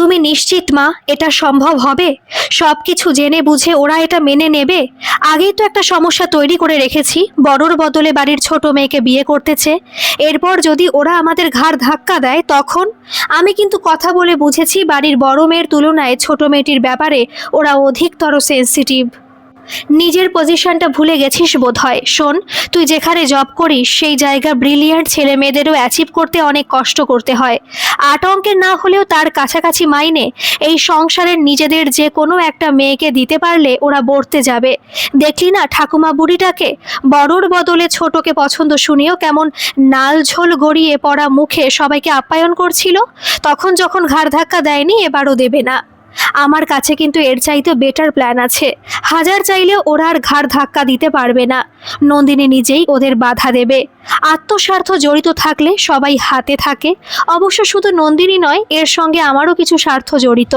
তুমি নিশ্চিত মা এটা সম্ভব হবে? সবকিছু জেনে বুঝে ওরা এটা মেনে নেবে? আগেই তো একটা সমস্যা তৈরি করে রেখেছি, বড়র বদলে বাড়ির ছোট মেয়েকে বিয়ে করতেছে। এরপর যদি ওরা আমাদের ঘাড় ধাক্কা দেয় তখন? আমি কিন্তু কথা বলে বুঝেছি বাড়ির বড় মেয়ের তুলনায় ছোট মেয়েটির ব্যাপারে ওরা অধিকতর সেন্সিটিভ। নিজের পজিশনটা ভুলে গেছিস বোধহয়। শোন, তুই যেখানে জব করিস সেই জায়গা ব্রিলিয়ান্ট ছেলে মেয়েদেরও অ্যাচিভ করতে অনেক কষ্ট করতে হয়। 8 অঙ্কের না হলেও তার কাছাকাছি মাইনে এই সংসারের নিজেদের যে কোনো একটা মেয়েকে দিতে পারলে ওরা বর্তে যাবে। দেখলি না ঠাকুমা বুড়িটাকে? বড়র বদলে ছোটকে পছন্দ শুনিয়েও কেমন নাল ঝোল গড়িয়ে পড়া মুখে সবাইকে আপ্যায়ন করছিল। তখন যখন ঘাড় ধাক্কা দেয়নি, এবারও দেবে না। আমার কাছে কিন্তু এর চাইতে বেটার প্ল্যান আছে। হাজার চাইলেও ওরা আর ঘাড় ধাক্কা দিতে পারবে না। নন্দিনী নিজেই ওদের বাধা দেবে। আত্মস্বার্থ জড়িত থাকলে সবাই হাতে থাকে। অবশ্য শুধু নন্দিনী নয়, এর সঙ্গে আমারও কিছু স্বার্থ জড়িত।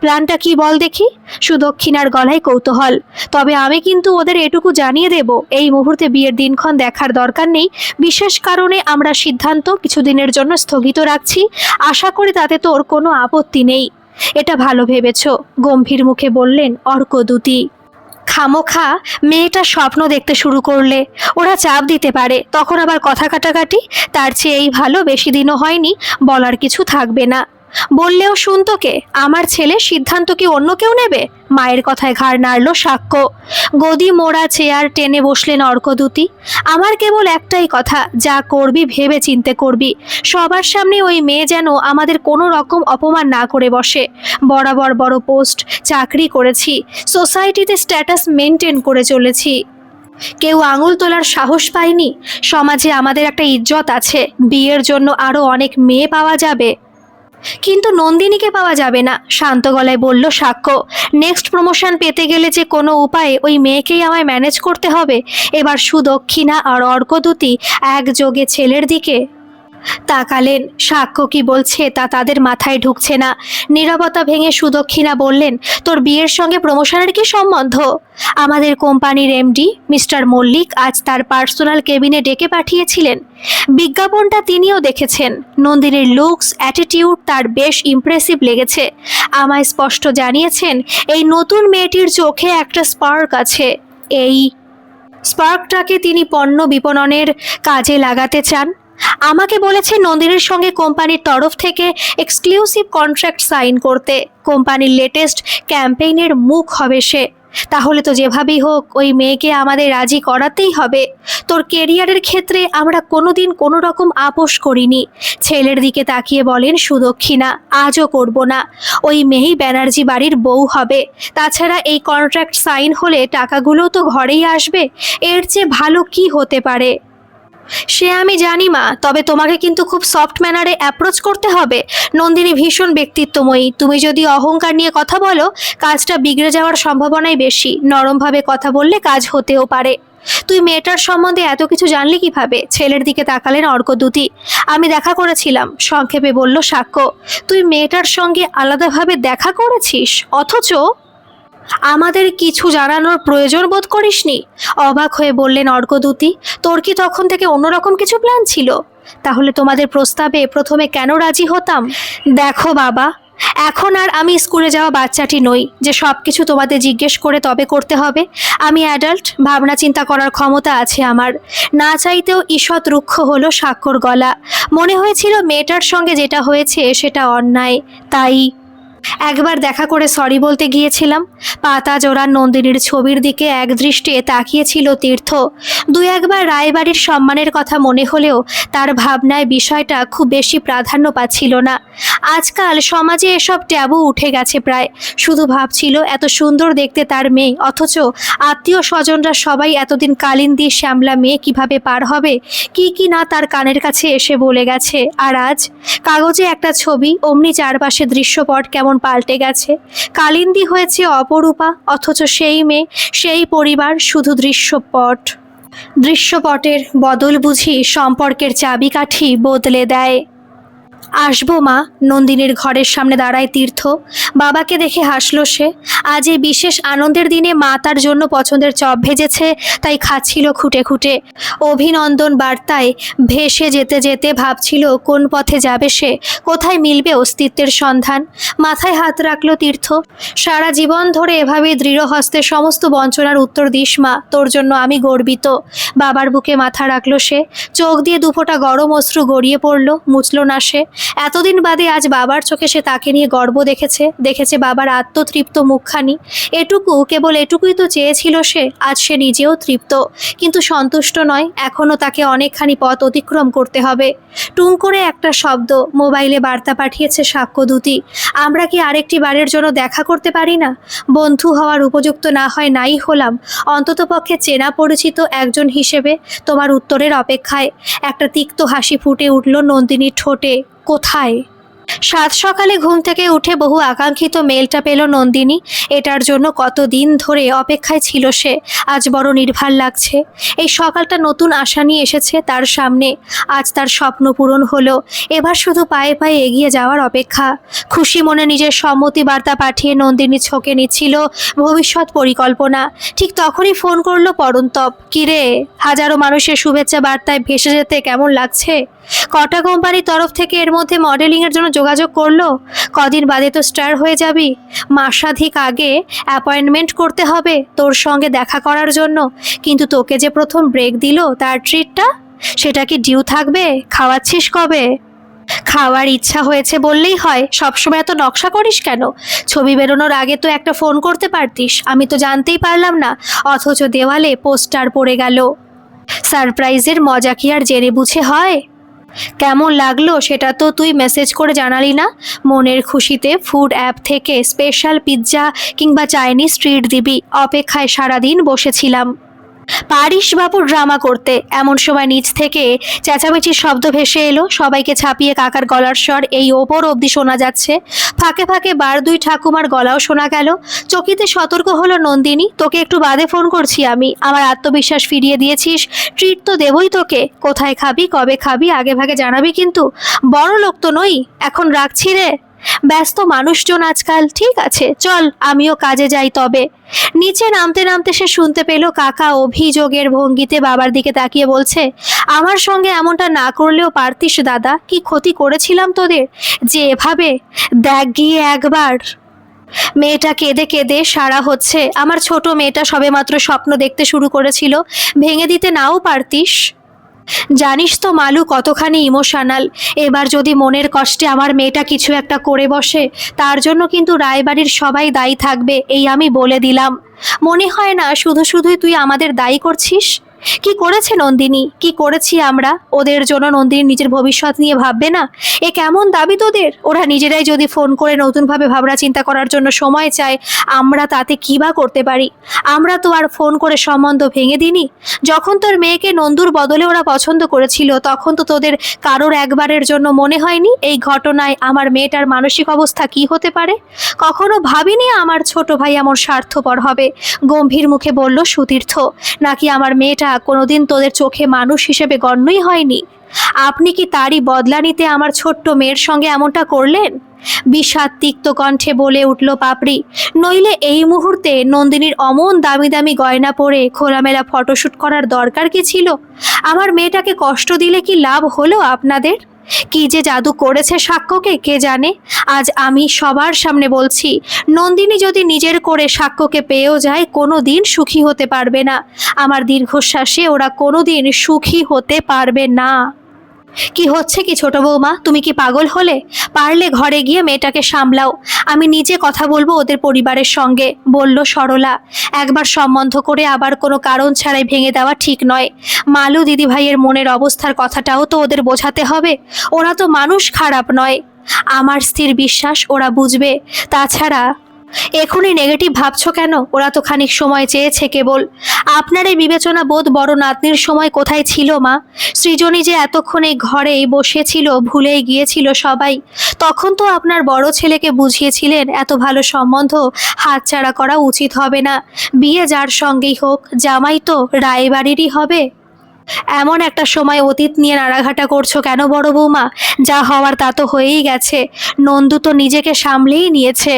প্ল্যানটা কি বল দেখি? সুদক্ষিণার গলায় কৌতূহল। তবে আমি কিন্তু ওদের এটুকু জানিয়ে দেব, এই মুহূর্তে বিয়ের দিনক্ষণ দেখার দরকার নেই। বিশেষ কারণে আমরা সিদ্ধান্ত কিছুদিনের জন্য স্থগিত রাখছি। আশা করি তাতে তোর কোনো আপত্তি নেই। এটা ভালো ভেবেছ, গম্ভীর মুখে বললেন অর্কদূতী। খামোখা মেয়েটা স্বপ্ন দেখতে শুরু করলে ওরা চাপ দিতে পারে, তখন আবার কথা কাটাকাটি। তার চেয়ে এই ভালো, বেশি দিনও হয়নি, বলার কিছু থাকবে না। বললেও শুনতো কে? আমার ছেলে সিদ্ধান্ত কি অন্য কেউ নেবে? মায়ের কথায় ঘাড় নাড়ল সাক্ষ্য। গদি মোড়া চেয়ার টেনে বসলেন অর্কদূতী। আমার কেবল একটাই কথা, যা করবি ভেবে চিন্তে করবি। সবার সামনে ওই মেয়ে যেন আমাদের কোনো রকম অপমান না করে বসে। বরাবর বড় পোস্ট, চাকরি করেছি, সোসাইটিতে স্ট্যাটাস মেনটেন করে চলেছি, কেউ আঙুল তোলার সাহস পায়নি। সমাজে আমাদের একটা ইজ্জত আছে। বিয়ের জন্য আরও অনেক মেয়ে পাওয়া যাবে, কিন্তু নন্দিনীকে পাওয়া যাবে না, শান্ত গলায় বলল সাক্ষ্য। নেক্সট প্রমোশন পেতে গেলে যে কোনো উপায়ে ওই মেয়েকেই আমায় ম্যানেজ করতে হবে। এবার সুদক্ষিণা আর অর্কদূতী একযোগে ছেলের দিকে তাকালেন। সাক্ষ্য কি বলছে তা তাদের মাথায় ঢুকছে না। নীরবতা ভেঙে সুদক্ষিণা বললেন, তোর বিয়ের সঙ্গে প্রমোশনের কি সম্বন্ধ? আমাদের কোম্পানির এমডি মিস্টার মল্লিক আজ তার পার্সোনাল কেবিনে ডেকে পাঠিয়েছিলেন। বিজ্ঞাপনটা তিনিও দেখেছেন। নন্দিনীর লুকস, অ্যাটিটিউড তার বেশ ইমপ্রেসিভ লেগেছে। আমায় স্পষ্ট জানিয়েছেন এই নতুন মেয়েটির চোখে একটা স্পার্ক আছে। এই স্পার্কটাকে তিনি পণ্য বিপণনের কাজে লাগাতে চান। আমাকে বলেছে নন্দিনীর সঙ্গে কোম্পানির তরফ থেকে এক্সক্লুসিভ কন্ট্রাক্ট সাইন করতে। কোম্পানির লেটেস্ট ক্যাম্পেইনের মুখ হবে সে। তাহলে তো যেভাবেই হোক ওই মেয়েকে আমাদের রাজি করাতেই হবে। তোর কেরিয়ারের ক্ষেত্রে আমরা কোনোদিন কোনো রকম আপোষ করিনি। ছেলের দিকে তাকিয়ে বলেন সুদক্ষিণা, আজও করব না। ওই মেয়েই ব্যানার্জি বাড়ির বউ হবে। তাছাড়া এই কন্ট্রাক্ট সাইন হলে টাকাগুলোও তো ঘরেই আসবে। এর চেয়ে ভালো কি হতে পারে? সে আমি জানি মা, তবে তোমাকে কিন্তু খুব সফট ম্যানারে অ্যাপ্রোচ করতে হবে। নন্দিনী ভীষণ ব্যক্তিত্বময়ী। তুমি যদি অহংকার নিয়ে কথা বলো, কাজটা বিগড়ে যাওয়ার সম্ভাবনাই বেশি। নরমভাবে কথা বললে কাজ হতেও পারে। তুই মেয়েটার সম্বন্ধে এত কিছু জানলি কিভাবে? ছেলের দিকে তাকালেন অর্কদূতী। আমি দেখা করেছিলাম, সংক্ষেপে বলল সাক্ষ্য। তুই মেয়েটার সঙ্গে আলাদাভাবে দেখা করেছিস, অথচ আমাদের কিছু জানানোর প্রয়োজন বোধ করিসনি? অবাক হয়ে বললেন অর্কদূতী। তোর কি তখন থেকে অন্যরকম কিছু প্ল্যান ছিল? তাহলে তোমাদের প্রস্তাবে প্রথমে কেন রাজি হতাম? দেখো বাবা, এখন আর আমি স্কুলে যাওয়া বাচ্চাটি নই যে সব কিছু তোমাদের জিজ্ঞেস করে তবে করতে হবে। আমি অ্যাডাল্ট, ভাবনা চিন্তা করার ক্ষমতা আছে আমার। না চাইতেও ঈষৎ রুক্ষ হলো সাক্ষ্যর গলা। মনে হয়েছিল মেয়েটার সঙ্গে যেটা হয়েছে সেটা অন্যায়, তাই একবার দেখা করে সরি বলতে গিয়েছিলাম। পাতা জোড়া নন্দিনীর ছবির দিকে একদৃষ্টে তাকিয়েছিল তীর্থ। দুই একবার রায়বাড়ির সম্মানের কথা মনে হলেও তার ভাবনায় বিষয়টা খুব বেশি প্রাধান্য পাচ্ছিল না। আজকাল সমাজে এসব ট্যাবু উঠে গেছে প্রায়। শুধু ভাবছিল এত সুন্দর দেখতে তার মেয়ে, অথচ আত্মীয় স্বজনরা সবাই এতদিন কালিন্দী শ্যামলা মেয়ে কিভাবে পার হবে, কি না তার কানের কাছে এসে বলে গেছে। আর আজ কাগজে একটা ছবি, অমনি চারপাশে দৃশ্যপট কেমন পাল্টে গেছে। কালিন্দী হয়েছে অপরূপা, অথচ সেই মেয়ে, সেই পরিবার শুধু দৃশ্যপট। দৃশ্যপটের বদল বুঝি সম্পর্কের চাবিকাঠি বদলে দেয়। আসবো মা। নন্দিনীর ঘরের সামনে দাঁড়ায় তীর্থ। বাবাকে দেখে হাসলো সে। আজ এই বিশেষ আনন্দের দিনে মা তার জন্য পছন্দের চপ ভেজেছে, তাই খাচ্ছিল খুঁটে খুঁটে। অভিনন্দন বার্তায় ভেসে যেতে যেতে ভাবছিল কোন পথে যাবে সে, কোথায় মিলবে অস্তিত্বের সন্ধান। মাথায় হাত রাখলো তীর্থ। সারা জীবন ধরে এভাবেই দৃঢ় হস্তে সমস্ত বঞ্চনার উত্তর দিস মা, তোর জন্য আমি গর্বিত। বাবার বুকে মাথা রাখলো সে। চোখ দিয়ে দুফোঁটা গরম অশ্রু গড়িয়ে পড়লো, মুছল না সে। এতদিন বাদে আজ বাবার চোখে সে তাকে নিয়ে গর্ব দেখেছে বাবার আত্মতৃপ্ত মুখখানি। কেবল এটুকুই তো চেয়েছিল সে। আজ সে নিজেও তৃপ্ত, কিন্তু সন্তুষ্ট নয়। এখনও তাকে অনেকখানি পথ অতিক্রম করতে হবে। টুং করে একটা শব্দ। মোবাইলে বার্তা পাঠিয়েছে সাক্ষ্যদূতী। আমরা কি আরেকটি বারের জন্য দেখা করতে পারি না? বন্ধু হওয়ার উপযুক্ত না হয় নাই হলাম, অন্ততপক্ষে চেনা পরিচিত একজন হিসেবে তোমার উত্তরের অপেক্ষায়। একটা তিক্ত হাসি ফুটে উঠল নন্দিনীর ঠোঁটে। কোথায়? সাত সকালে ঘুম থেকে উঠে বহু আকাঙ্ক্ষিত মেলটা পেল নন্দিনী। এটার জন্য কতদিন ধরে অপেক্ষায় ছিল সে। আজ বড় নির্ভার লাগছে। এই সকালটা নতুন আশা নিয়ে এসেছে তার সামনে। আজ তার স্বপ্ন পূরণ হলো। এবার শুধু পায়ে পায়ে এগিয়ে যাওয়ার অপেক্ষা। খুশি মনে নিজের সম্মতি বার্তা পাঠিয়ে নন্দিনী ছকে নিচ্ছিল ভবিষ্যৎ পরিকল্পনা। ঠিক তখনই ফোন করলো পরন্তপ। কিরে, হাজারো মানুষের শুভেচ্ছা বার্তায় ভেসে যেতে কেমন লাগছে? কটা কোম্পানির তরফ থেকে এর মধ্যে মডেলিংয়ের জন্য যোগাযোগ করলো। কদিন বাদে তো স্টার হয়ে যাবি। মাসাধিক আগে অ্যাপয়েন্টমেন্ট করতে হবে তোর সঙ্গে দেখা করার জন্য। কিন্তু তোকে যে প্রথম ব্রেক দিল, তার ট্রিটটা সেটা কি ডিউ থাকবে? খাওয়াচ্ছিস কবে? খাওয়ার ইচ্ছা হয়েছে বললেই হয়? সবসময় এত নকশা করিস কেন? ছবি বেরোনোর আগে তো একটা ফোন করতে পারতিস, আমি তো জানতেই পারলাম না। অথচ দেওয়ালে পোস্টার পড়ে গেল। সারপ্রাইজের মজা কি আর জেনে বুঝে হয়? কেমন লাগলো সেটা তো তুই মেসেজ করে জানালি না। মনের খুশিতে ফুড অ্যাপ থেকে স্পেশাল পিৎজা কিংবা চাইনিজ ট্রিট দিবি, অপেক্ষায় সারাদিন বসেছিলাম। পারিস বাবু ড্রামা করতে। এমন সময় নিচ থেকে চেঁচামেচির শব্দ ভেসে এলো। সবাইকে ছাপিয়ে কাকার গলার স্বর এই ওপর অবধি শোনা যাচ্ছে। ফাঁকে ফাঁকে বার দুই ঠাকুমার গলাও শোনা গেল। চকিতে সতর্ক হলো নন্দিনী। তোকে একটু বাদে ফোন করছি আমি। আমার আত্মবিশ্বাস ফিরিয়ে দিয়েছিস, ট্রিট তো দেবই তোকে। কোথায় খাবি, কবে খাবি আগে ভাগে জানাবি কিন্তু। বড় লোক তো নই। এখন রাখছি রে। ব্যস্ত মানুষজন আজকাল। ঠিক আছে চল, আমিও কাজে যাই তবে। নিচে নামতে নামতে সে শুনতে পেল কাকা অভিযোগের ভঙ্গিতে বাবার দিকে তাকিয়ে বলছে, আমার সঙ্গে এমনটা না করলেও পারতিস দাদা। কি ক্ষতি করেছিলাম তোদের যে এভাবে? দেখ গিয়ে একবার। মেয়েটা কেঁদে কেঁদে সারা হচ্ছে। আমার ছোট মেয়েটা সবেমাত্র স্বপ্ন দেখতে শুরু করেছিল, ভেঙে দিতে নাও পারতিস? জানিস তো মালু কতখানি ইমোশনাল। এবার যদি মনের কষ্টে আমার মেয়েটা কিছু একটা করে বসে, তার জন্য কিন্তু রায়বাড়ির সবাই দায়ী থাকবে, এই আমি বলে দিলাম। মনে হয় না শুধু শুধুই তুই আমাদের দায়ী করছিস? কি করেছে নন্দিনী, কি করেছি আমরা ওদের জন্য? নন্দিনী নিজের ভবিষ্যৎ নিয়ে ভাববে না? এ কেমন দাবি তোদের? ওরা নিজেরাই যদি ফোন করে নতুনভাবে ভাবনা চিন্তা করার জন্য সময় চায়, আমরা তাতে কী বা করতে পারি? আমরা তো আর ফোন করে সম্বন্ধ ভেঙে দিইনি। যখন তোর মেয়েকে নন্দুর বদলে ওরা পছন্দ করেছিল, তখন তো তোদের কারোর একবারের জন্য মনে হয়নি এই ঘটনায় আমার মেয়েটার মানসিক অবস্থা কি হতে পারে? কখনো ভাবিনি আমার ছোট ভাই এমন স্বার্থপর হবে। গম্ভীর মুখে বলল সুতীর্থ। নাকি আমার মেয়েটা কোনোদিন তোদের চোখে মানুষ হিসেবে গণ্যই হয়নি? আপনি কি তারই বদলা নিতে আমার ছোট্ট মেয়ের সঙ্গে এমনটা করলেন? বিষাদ তিক্ত কণ্ঠে বলে উঠল পাপড়ি। নইলে এই মুহূর্তে নন্দিনীর অমন দামি দামি গয়না পরে খোলামেলা ফটোশ্যুট করার দরকার কি ছিল? আমার মেয়েটাকে কষ্ট দিলে কি লাভ হলো আপনাদের? কি যে জাদু করেছে সাক্ষ্যকে কে জানে। আজ আমি সবার সামনে বলছি, নন্দিনী যদি নিজের করে সাক্ষ্যকে পেয়েও যায়, কোনো দিন সুখী হতে পারবে না। আমার দীর্ঘশ্বাসে ওরা কোনো দিন সুখী হতে পারবে না। কি হচ্ছে কি ছোট বৌমা, তুমি কি পাগল হলে? পারলে ঘরে গিয়ে মেয়েটাকে সামলাও, আমি নিজে কথা বলবো ওদের পরিবারের সঙ্গে, বলল সরলা। একবার সম্বন্ধ করে আবার কোনো কারণ ছাড়াই ভেঙে দেওয়া ঠিক নয়। মালু দিদিভাইয়ের মনের অবস্থার কথাটাও তো ওদের বোঝাতে হবে। ওরা তো মানুষ খারাপ নয়। আমার স্থির বিশ্বাস ওরা বুঝবে। তাছাড়া এখনই নেগেটিভ ভাবছো কেন? ওরা তো খানিক সময় চেয়েছে কেবল। আপনার এই বিবেচনা বোধ বড় নাতনির সময় কোথায় ছিল মা? সৃজনী যে এতক্ষণ এই ঘরেই বসেছিল, ভুলেই গিয়েছিল সবাই। তখন তো আপনার বড় ছেলেকে বুঝিয়েছিলেন এত ভালো সম্বন্ধ হাতছাড়া করা উচিত হবে না। বিয়ে যার সঙ্গেই হোক, জামাই তো রায়বাড়িরই হবে। এমন একটা সময় অতীত নিয়ে নাড়াঘাটা করছো কেন বড় বৌমা? যা হওয়ার তা তো হয়েই গেছে। নন্দু তো নিজেকে সামলেই নিয়েছে।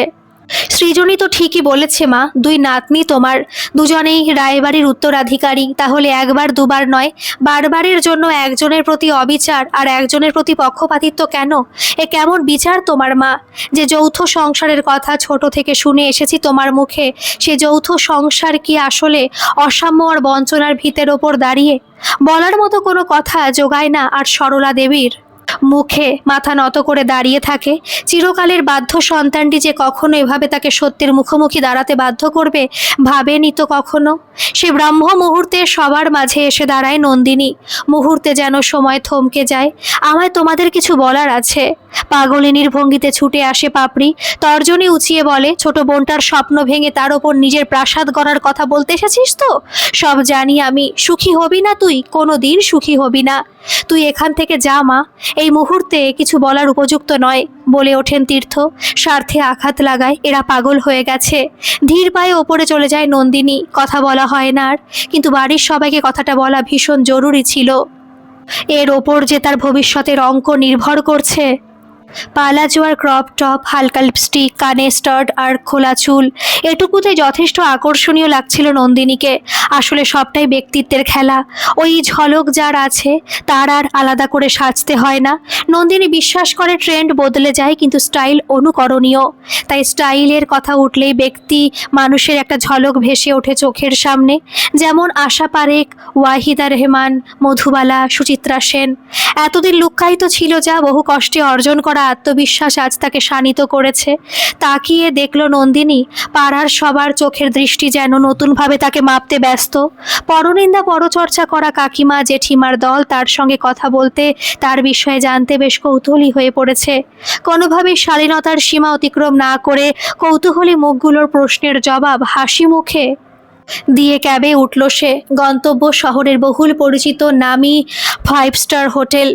সৃজনী তো ঠিকই বলেছে মা, দুই নাতনি তোমার, দুজনেই রায়বাড়ির উত্তরাধিকারী। তাহলে একবার দুবার নয়, বারবারের জন্য একজনের প্রতি অবিচার আর একজনের প্রতি পক্ষপাতিত্ব কেন? এ কেমন বিচার তোমার মা? যে যৌথ সংসারের কথা ছোট থেকে শুনে এসেছি তোমার মুখে, সে যৌথ সংসার কি আসলে অসাম্য আর বঞ্চনার ভিতের ওপর দাঁড়িয়ে? বলার মতো কোনো কথা জোগায় না আর সরলা দেবীর মুখে মাথা নত করে দাঁড়িয়ে থাকে। চিরকালের বাধ্য সন্তানটি যে কখনো এভাবে তাকে সত্যের মুখোমুখি দাঁড়াতে বাধ্য করবে ভাবেনি তো কখনো। সে ব্রাহ্ম মুহূর্তে সবার মাঝে এসে দাঁড়ায় নন্দিনী। মুহূর্তে যেন সময় থমকে যায়। আমায় তোমাদের কিছু বলার আছে। পাগলিনীর ভঙ্গিতে ছুটে আসে পাপড়ি, তর্জনী উঁচিয়ে বলে, ছোট বোনটার স্বপ্ন ভেঙে তার ওপর নিজের প্রাসাদ গড়ার কথা বলতে এসেছিস তো? সব জানি আমি। সুখী হবি না তুই, কোনো দিন সুখী হবি না। তুই এখান থেকে যা মা, এই মুহূর্তে কিছু বলার উপযুক্ত নয়। বলে ওঠেন তীর্থ। স্বার্থে আঘাত লাগায়, এরা পাগল হয়ে গেছে। ধীর পায়ে ওপরে চলে যায় নন্দিনী। কথা বলা হয় না আর, কিন্তু বাড়ির সবাইকে কথাটা বলা ভীষণ জরুরি ছিল। এর ওপর যে তার ভবিষ্যতের অঙ্ক নির্ভর করছে। পালাজো আর ক্রপ টপ, হালকা লিপস্টিক, কানে স্টাড আর খোলা চুল, এটুকুতে যথেষ্ট আকর্ষণীয় লাগছিল নন্দিনীকে। আসলে সবটাই ব্যক্তিত্বের খেলা। ওই ঝলক যার আছে তার আর আলাদা করে সাজতে হয় না। নন্দিনী বিশ্বাস করে ট্রেন্ড বদলে যায়, কিন্তু স্টাইল অনুকরণীয়। তাই স্টাইলের কথা উঠলেই ব্যক্তি মানুষের একটা ঝলক ভেসে ওঠে চোখের সামনে। যেমন আশা পারেখ, ওয়াহিদা রেহমান, মধুবালা, সুচিত্রা সেন। এতদিন লুক্কায়িত ছিল যা বহু কষ্টে অর্জন করা আত্মবিশ্বাস আজ তাকে শানিত করেছে। তাকিয়ে দেখল নন্দিনী, পাড়ার সবার চোখের দৃষ্টি যেন নতুনভাবে তাকে মাপতে ব্যস্ত। পরনিন্দা পরচর্চা করা কাকিমা জেঠিমার দল তার সঙ্গে কথা বলতে, তার বিষয়ে জানতে বেশ কৌতূহলী হয়ে পড়েছে। কোনোভাবেই শালীনতার সীমা অতিক্রম না করে কৌতূহলী মুখগুলোর প্রশ্নের জবাব হাসি মুখে দিয়ে ক্যাবে উঠল সে। গন্তব্য শহরের বহুল পরিচিত নামি 5 স্টার হোটেল।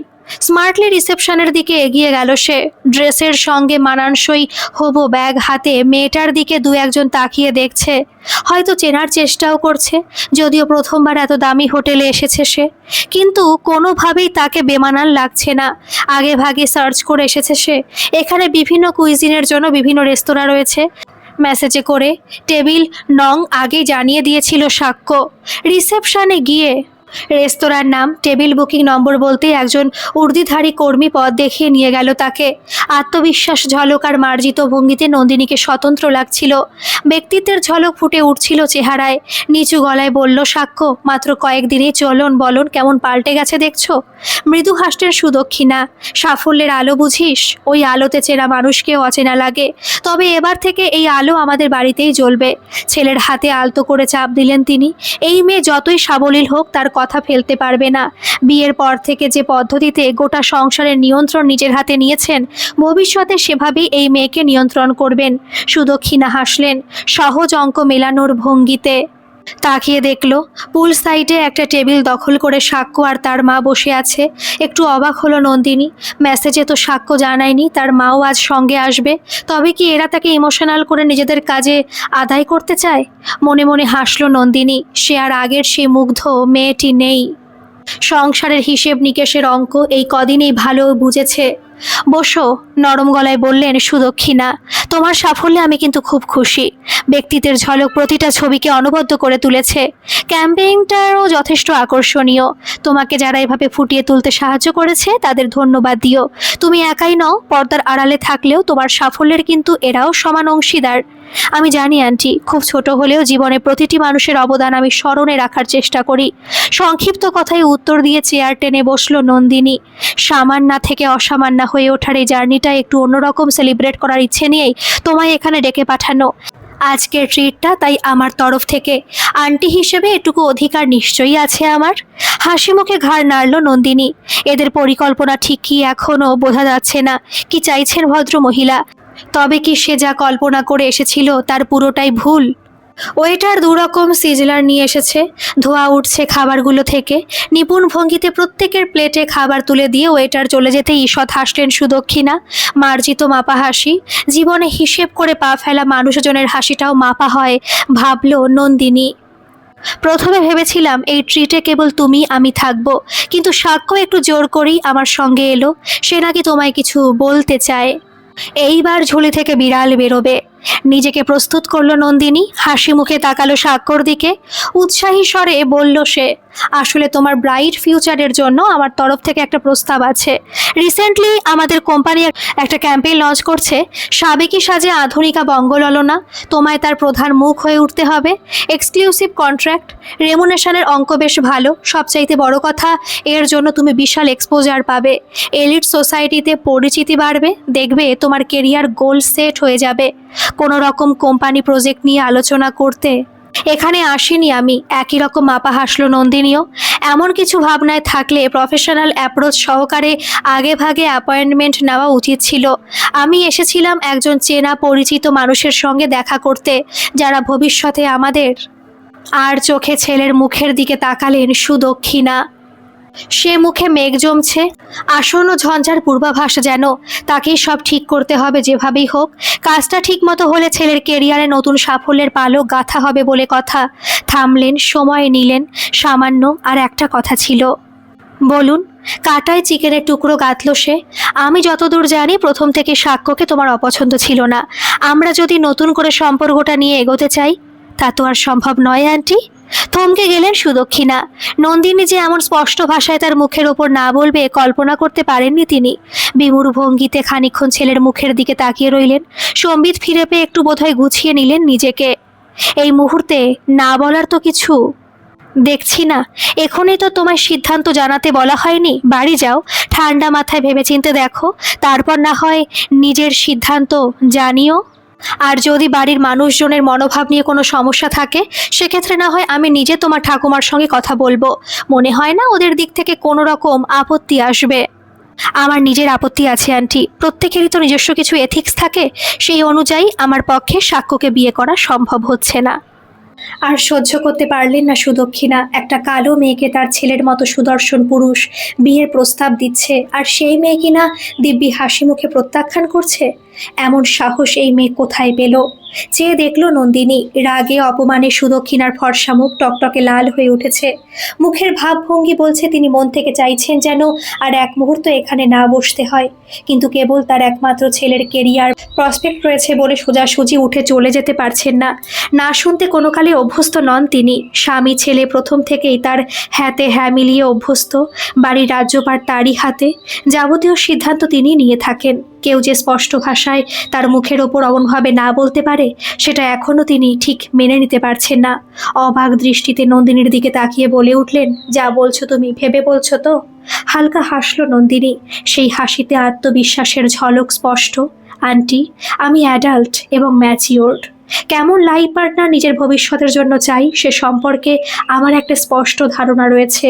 স্মার্টলি রিসেপশনের দিকে এগিয়ে গেল সে। ড্রেসের সঙ্গে মানানসই হবো ব্যাগ হাতে মেয়েটার দিকে দু একজন তাকিয়ে দেখছে, হয়তো চেনার চেষ্টাও করছে। যদিও প্রথমবার এত দামি হোটেলে এসেছে সে, কিন্তু কোনোভাবেই তাকে বেমানান লাগছে না। আগে ভাগে সার্চ করে এসেছে সে। এখানে বিভিন্ন কুইজিনের জন্য বিভিন্ন রেস্তোরাঁ রয়েছে। মেসেজে করে টেবিল নং আগে জানিয়ে দিয়েছিল সাক্ষ্য। রিসেপশনে গিয়ে রেস্তোরাঁর নাম, টেবিল বুকিং নম্বর বলতেই একজন উর্দিধারী কর্মী পদ দেখিয়ে নিয়ে গেল তাকে। আত্মবিশ্বাস ঝলক আর মার্জিত ভঙ্গিতে নন্দিনীকে স্বতন্ত্র লাগছিল। ব্যক্তিত্বের ঝলক ফুটে উঠছিল চেহারায়। নিচু গলায় বলল সাক্ষ্য, মাত্র কয়েকদিনই চলন বলন কেমন পাল্টে গেছে দেখছো। মৃদু হাসতের সুদক্ষিণা। সাফল্যের আলো বুঝিস? ওই আলোতে চেনা মানুষকেও অচেনা লাগে। তবে এবার থেকে এই আলো আমাদের বাড়িতেই জ্বলবে। ছেলের হাতে আলতো করে চাপ দিলেন তিনি। এই মেয়ে যতই সাবলীল হোক তার কথা ফেলতে পারবে না। বিয়ের পর থেকে যে পদ্ধতিতে গোটা সংসারের নিয়ন্ত্রণ নিজের হাতে নিয়েছেন, ভবিষ্যতে সেভাবেই এই মেয়েকে নিয়ন্ত্রণ করবেন। সুদক্ষিণা হাসলেন সহজ অঙ্ক মেলানোর ভঙ্গিতে। তাকিয়ে দেখল পুল সাইডে একটা টেবিল দখল করে সাক্ষ্য আর তার মা বসে আছে। একটু অবাক হলো নন্দিনী। মেসেজে তো সাক্ষ্য জানায়নি তার মাও আজ সঙ্গে আসবে। তবে কি এরা তাকে ইমোশনাল করে নিজেদের কাজে আদায় করতে চায়? মনে মনে হাসল নন্দিনী। সে আর আগের সেই মুগ্ধ মেয়েটি নেই। সংসারের হিসেব নিকেশের অঙ্ক এই কদিনেই ভালো বুঝেছে। বসো, নরম গলায় বললেন সুদক্ষিণা। তোমার সাফল্যে আমি কিন্তু খুব খুশি। ব্যক্তিত্বের ঝলক প্রতিটা ছবিকে অনবদ্য করে তুলেছে। ক্যাম্পেইনটাও যথেষ্ট আকর্ষণীয়। তোমাকে যারা এভাবে ফুটিয়ে তুলতে সাহায্য করেছে তাদের ধন্যবাদ দিও। তুমি একাই নও, পর্দার আড়ালে থাকলেও তোমার সাফল্যের কিন্তু এরাও সমান অংশীদার। আমি জানি আন্টি, খুব ছোট হলেও জীবনে প্রতিটি মানুষের অবদান আমি স্মরণে রাখার চেষ্টা করি। সংক্ষিপ্ত কথায় উত্তর দিয়ে চেয়ার টেনে বসলো নন্দিনী। সামান্না থেকে অসামান্য হয়ে ওঠার এই জার্নিটা একটু অন্যরকম সেলিব্রেট করার ইচ্ছে নিয়েই তোমায় এখানে ডেকে পাঠানো। আজকের ট্রিটটা তাই আমার তরফ থেকে। আন্টি হিসেবে এটুকু অধিকার নিশ্চয়ই আছে আমার। হাসি মুখে ঘাড় নাড়ল নন্দিনী। এদের পরিকল্পনা ঠিক কি এখনও বোঝা যাচ্ছে না। কি চাইছেন ভদ্র মহিলা? তবে কি সে যা কল্পনা করে এসেছিল তার পুরোটাই ভুল? ওয়েটার দুরকম সিজলার নিয়ে এসেছে। ধোয়া উঠছে খাবারগুলো থেকে। নিপুণ ভঙ্গিতে প্রত্যেকের প্লেটে খাবার তুলে দিয়ে ওয়েটার চলে যেতে ঈষৎ হাসলেন সুদক্ষিণা। মার্জিত মাপা হাসি। জীবনে হিসেব করে পা ফেলা মানুষজনের হাসিটাও মাপা হয়, ভাবল নন্দিনী। প্রথমে ভেবেছিলাম এই ট্রিটে কেবল তুমি আমি থাকবো, কিন্তু সাক্ষ্য একটু জোর করেই আমার সঙ্গে এলো। সে নাকি তোমায় কিছু বলতে চায়। এইবার ঝুলি থেকে বিড়াল বেরোবে। নিজেকে প্রস্তুত করলো নন্দিনী, হাসি মুখে তাকালো সাক্ষর দিকে। উৎসাহী স্বরে বলল সে, আসলে তোমার ব্রাইট ফিউচারের জন্য আমার তরফ থেকে একটা প্রস্তাব আছে। রিসেন্টলি আমাদের কোম্পানি একটা ক্যাম্পেইন লঞ্চ করছে, সাবেকি সাজে আধুনিকা বঙ্গললনা। তোমায় তার প্রধান মুখ হয়ে উঠতে হবে। এক্সক্লুসিভ কন্ট্রাক্ট, রেমুনেশনের অঙ্ক বেশ ভালো। সবচাইতে বড় কথা, এর জন্য তুমি বিশাল এক্সপোজার পাবে। এলিট সোসাইটিতে পরিচিতি বাড়বে। দেখবে তোমার কেরিয়ার গোল সেট হয়ে যাবে। কোনো রকম কোম্পানি প্রজেক্ট নিয়ে আলোচনা করতে এখানে আসিনি আমি। একই রকম মাপা হাসলো নন্দিনীও। এমন কিছু ভাবনায় থাকলে প্রফেশনাল অ্যাপ্রোচ সহকারে আগে ভাগে অ্যাপয়েন্টমেন্ট নেওয়া উচিত ছিল। আমি এসেছিলাম একজন চেনা পরিচিত মানুষের সঙ্গে দেখা করতে, যারা ভবিষ্যতে আমাদের। আর চোখে ছেলের মুখের দিকে তাকালেন সুদক্ষিণা। সে মুখে মেঘ জমছে, আসন্ন ঝঞ্ঝার পূর্বাভাস যেন। তাকেই সব ঠিক করতে হবে যেভাবেই হোক। কাজটা ঠিক মতো হলে ছেলের কেরিয়ারে নতুন সাফল্যের পালক গাঁথা হবে বলে কথা। থামলেন, সময় নিলেন। সামান্য আর একটা কথা ছিল। বলুন। কাটায় চিকেনের টুকরো গাঁথল সে। আমি যতদূর জানি প্রথম থেকে সাক্ষ্যকে তোমার অপছন্দ ছিল না। আমরা যদি নতুন করে সম্পর্কটা নিয়ে এগোতে চাই, তা তো আর সম্ভব নয় আন্টি। থমকে গেলেন সুদক্ষিণা। নন্দিনী যে এমন স্পষ্ট ভাষায় তার মুখের ওপর না বলবে কল্পনা করতে পারেননি তিনি। বিমূঢ় ভঙ্গিতে খানিকক্ষণ ছেলের মুখের দিকে তাকিয়ে রইলেন। সম্বিত ফিরে পেয়ে একটু বোধহয় গুছিয়ে নিলেন নিজেকে। এই মুহূর্তে না বলার তো কিছু দেখছি না। এখনই তো তোমার সিদ্ধান্ত জানাতে বলা হয়নি। বাড়ি যাও, ঠান্ডা মাথায় ভেবেচিন্তে দেখো, তারপর না হয় নিজের সিদ্ধান্ত জানিও। আর যদি বাড়ির মানুষজনের মনোভাব নিয়ে কোনো সমস্যা থাকে, সেক্ষেত্রে না হয় আমি নিজে তোমার ঠাকুমার সঙ্গে কথা বলবো। মনে হয় না ওদের দিক থেকে কোনো রকম আপত্তি আসবে। আমার নিজের আপত্তি আছে আন্টি। প্রত্যেকেরই তো নিজস্ব কিছু এথিক্স থাকে। সেই অনুযায়ী আমার পক্ষে সাক্ষ্যকে বিয়ে করা সম্ভব হচ্ছে না। আর সহ্য করতে পারলেন না সুদক্ষিণা। একটা কালো মেয়েকে তার ছেলের মতো সুদর্শন পুরুষ বিয়ের প্রস্তাব দিচ্ছে, আর সেই মেয়ে কিনা দিব্যি হাসি মুখে প্রত্যাখ্যান করছে। এমন সাহস এই মেয়ে কোথায় পেল? চেয়ে দেখল নন্দিনী। রাগে অপমানে সুদক্ষিণার ফর্সা মুখ টকটকে লাল হয়ে উঠেছে। মুখের ভাবভঙ্গি বলছে তিনি মন থেকে চাইছেন যেন আর এক মুহূর্ত এখানে না বসতে হয়। কিন্তু কেবল তার একমাত্র ছেলের কেরিয়ার প্রসপেক্ট রয়েছে বলে সোজাসুজি উঠে চলে যেতে পারছেন না। না শুনতে কোনো কালে অভ্যস্ত নন তিনি। স্বামী ছেলে প্রথম থেকেই তার হ্যাঁতে হ্যাঁ মিলিয়ে অভ্যস্ত। বাড়ির রাজ্যপাট তারই হাতে। যাবতীয় সিদ্ধান্ত তিনি নিয়ে থাকেন। কেউ যে স্পষ্ট ভাষায় তার মুখের ওপর অমনভাবে না বলতে পারে, সেটা এখনও তিনি ঠিক মেনে নিতে পারছেন না। অবাক দৃষ্টিতে নন্দিনীর দিকে তাকিয়ে বলে উঠলেন, যা বলছো তুমি ভেবে বলছো তো? হালকা হাসল নন্দিনী। সেই হাসিতে আত্মবিশ্বাসের ঝলক স্পষ্ট। আন্টি, আমি অ্যাডাল্ট এবং ম্যাচিওরড। কেমন লাইফ পার্টনার নিজের ভবিষ্যতের জন্য চাই সে সম্পর্কে আমার একটা স্পষ্ট ধারণা রয়েছে।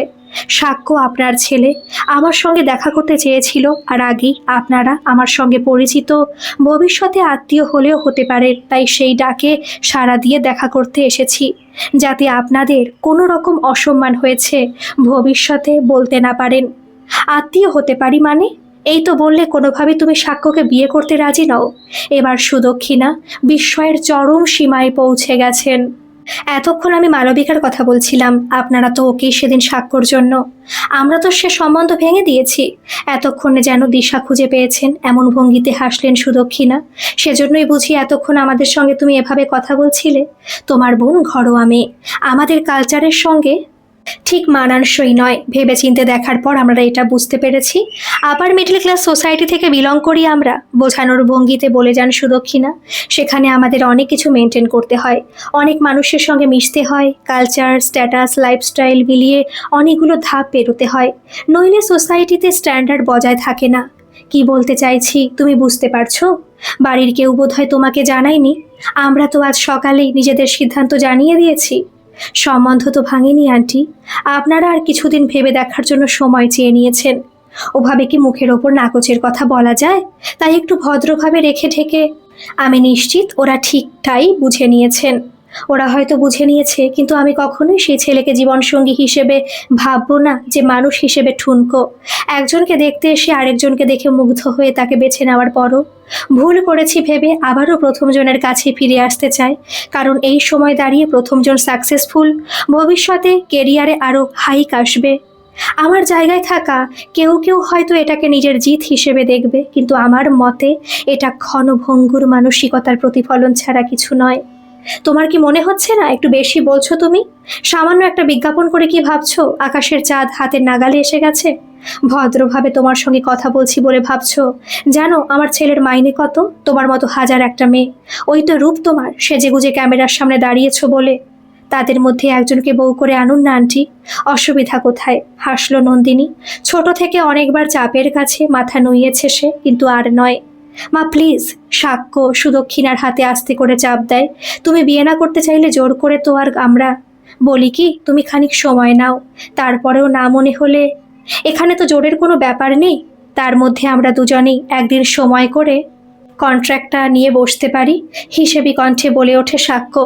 সাক্ষ্য আপনার ছেলে আমার সঙ্গে দেখা করতে চেয়েছিল, আর আগেই আপনারা আমার সঙ্গে পরিচিত, ভবিষ্যতে আত্মীয় হলেও হতে পারে। তাই সেই ডাকে সাড়া দিয়ে দেখা করতে এসেছি, যাতে আপনাদের কোনো রকম অসম্মান হয়েছে ভবিষ্যতে বলতে না পারেন। আত্মীয় হতে পারি মানে? এই তো বললে কোনোভাবে তুমি সাক্ষ্যকে বিয়ে করতে রাজি নও। এবার সুদক্ষিণা বিস্ময়ের চরম সীমায় পৌঁছে গেছেন। এতক্ষণ আমি মালবিকার কথা বলছিলাম, আপনারা তো ওকেই সেদিন সাক্ষ্যর জন্য। আমরা তো সে সম্বন্ধ ভেঙে দিয়েছি। এতক্ষণে যেন দিশা খুঁজে পেয়েছেন এমন ভঙ্গিতে হাসলেন সুদক্ষিণা। সেজন্যই বুঝি এতক্ষণ আমাদের সঙ্গে তুমি এভাবে কথা বলছিলে। তোমার বোন ঘরোয়া মেয়ে, আমাদের কালচারের সঙ্গে ঠিক মানানসই নয়। ভেবেচিন্তে দেখার পর আমরা এটা বুঝতে পেরেছি। আপার মিডল ক্লাস সোসাইটি থেকে বিলং করি আমরা, বোঝানোর ভঙ্গিতে বলে যান সুদক্ষিণা। সেখানে আমাদের অনেক কিছু মেনটেন করতে হয়, অনেক মানুষের সঙ্গে মিশতে হয়, কালচার, স্ট্যাটাস, লাইফস্টাইল মিলিয়ে অনেকগুলো ধাপ পেরোতে হয়। নইলে সোসাইটিতে স্ট্যান্ডার্ড বজায় থাকে না। কি বলতে চাইছি তুমি বুঝতে পারছো? বাড়ির কেউ বোধহয় তোমাকে জানায়নি। আমরা তো আজ সকালেই নিজেদের সিদ্ধান্ত জানিয়ে দিয়েছি। সম্বন্ধ তো ভাঙেনি আন্টি। আপনারা আর কিছুদিন ভেবে দেখার জন্য সময় চেয়ে নিয়েছেন। ওভাবে কি মুখের ওপর নাকচের কথা বলা যায়? তাই একটু ভদ্রভাবে রেখে ঢেকে। আমি নিশ্চিত ওরা ঠিকটাই বুঝে নিয়েছেন। ওরা হয়তো বুঝে নিয়েছে, কিন্তু আমি কখনোই সেই ছেলেকে জীবনসঙ্গী হিসেবে ভাববো না, যে মানুষ হিসেবে ঠুনকো। একজনকে দেখতে এসে আরেকজনকে দেখে মুগ্ধ হয়ে তাকে বেছে নেওয়ার পরও ভুল করেছি ভেবে আবারও প্রথমজনের কাছে ফিরে আসতে চাই, কারণ এই সময় দাঁড়িয়ে প্রথমজন সাকসেসফুল, ভবিষ্যতে কেরিয়ারে আরও হাইক আসবে। আমার জায়গায় থাকা কেউ কেউ হয়তো এটাকে নিজের জিত হিসেবে দেখবে, কিন্তু আমার মতে এটা ক্ষণভঙ্গুর মানসিকতার প্রতিফলন ছাড়া কিছু নয়। তোমার কি মনে হচ্ছে না একটু বেশি বলছো তুমি? সামান্য একটা বিজ্ঞাপন করে কি ভাবছো আকাশের চাঁদ হাতের নাগালে এসে গেছে? ভদ্রভাবে তোমার সঙ্গে কথা বলছি বলে ভাবছো? জানো আমার ছেলের মাইনে কত? তোমার মতো হাজার একটা মেয়ে, ওই তো রূপ তোমার সেজেগুজে ক্যামেরার সামনে দাঁড়িয়েছো বলে। তাদের মধ্যে একজনকে বউ করে আনুন না আন্টি, অসুবিধা কোথায়? হাসলো নন্দিনী। ছোট থেকে অনেকবার চাপের কাছে মাথা নুইয়েছে সে, কিন্তু আর নয়। মা প্লিজ। সাক্ষ্য সুদক্ষিণার হাতে আস্তে করে চাপ দেয়। তুমি বিয়ে না করতে চাইলে জোর করে তো আর আমরা বলি কি, তুমি খানিক সময় নাও, তারপরেও না মনে হলে। এখানে তো জোরের কোনো ব্যাপার নেই, তার মধ্যে আমরা দুজনেই একদিন সময় করে কন্ট্রাক্টটা নিয়ে বসতে পারি, হিসেবি কণ্ঠে বলে ওঠে সাক্ষ্য।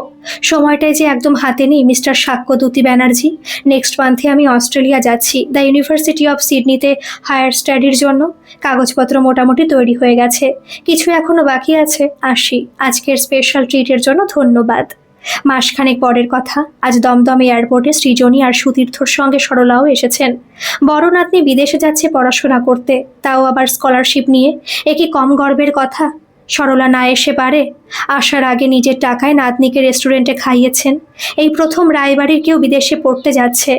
সময়টাই যে একদম হাতে নেই মিস্টার সাক্ষ্য দ্যুতি ব্যানার্জি। নেক্সট মান্থে আমি অস্ট্রেলিয়া যাচ্ছি দ্য ইউনিভার্সিটি অফ সিডনিতে হায়ার স্টাডির জন্য। কাগজপত্র মোটামুটি তৈরি হয়ে গেছে, কিছু এখনো বাকি আছে। আসি, আজকের স্পেশাল ট্রিটের জন্য ধন্যবাদ। মাসখানেক পরের কথা, আজ দমদম এয়ারপোর্টে সৃজনী আর সুতীর্থর সঙ্গে সরলাও এসেছেন। বড় নাতনি বিদেশে যাচ্ছে পড়াশোনা করতে, তাও আবার স্কলারশিপ নিয়ে। এ কি কম গর্বের কথা? সরলা না এসে পারে? আসার আগে নিজের টাকায় নাতনিকে রেস্টুরেন্টে খাইয়েছেন। এই প্রথম রায়বাড়ির কেউ বিদেশে পড়তে যাচ্ছে,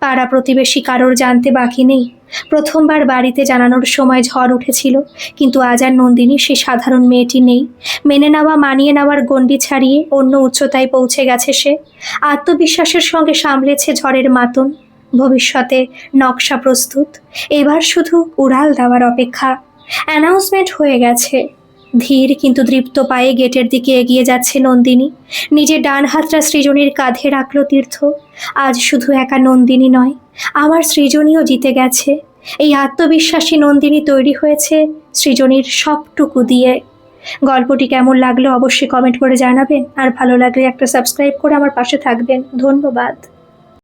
পাড়া প্রতিবেশী কারোর জানতে বাকি নেই। প্রথমবার বাড়িতে জানানোর সময় ঝড় উঠেছিল, কিন্তু আজ আর নন্দিনী সে সাধারণ মেয়েটি নেই। মেনে নেওয়া মানিয়ে নেওয়ার গণ্ডি ছাড়িয়ে অন্য উচ্চতায় পৌঁছে গেছে সে। আত্মবিশ্বাসের সঙ্গে সামলেছে ঝড়ের মাতন। ভবিষ্যতে নকশা প্রস্তুত, এবার শুধু উড়াল দেওয়ার অপেক্ষা। অ্যানাউন্সমেন্ট হয়ে গেছে। ধীর কিন্তু দৃপ্ত পায়ে গেটের দিকে এগিয়ে যাচ্ছে নন্দিনী। নিজের ডান হাতটা সৃজনীর কাঁধে রাখল তীর্থ। আজ শুধু একা নন্দিনী নয়, আমার সৃজনীও জিতে গেছে। এই আত্মবিশ্বাসী নন্দিনী তৈরি হয়েছে সৃজনীর সবটুকু দিয়ে। গল্পটি কেমন লাগলো অবশ্যই কমেন্ট করে জানাবেন, আর ভালো লাগলে একটা সাবস্ক্রাইব করে আমার পাশে থাকবেন। ধন্যবাদ।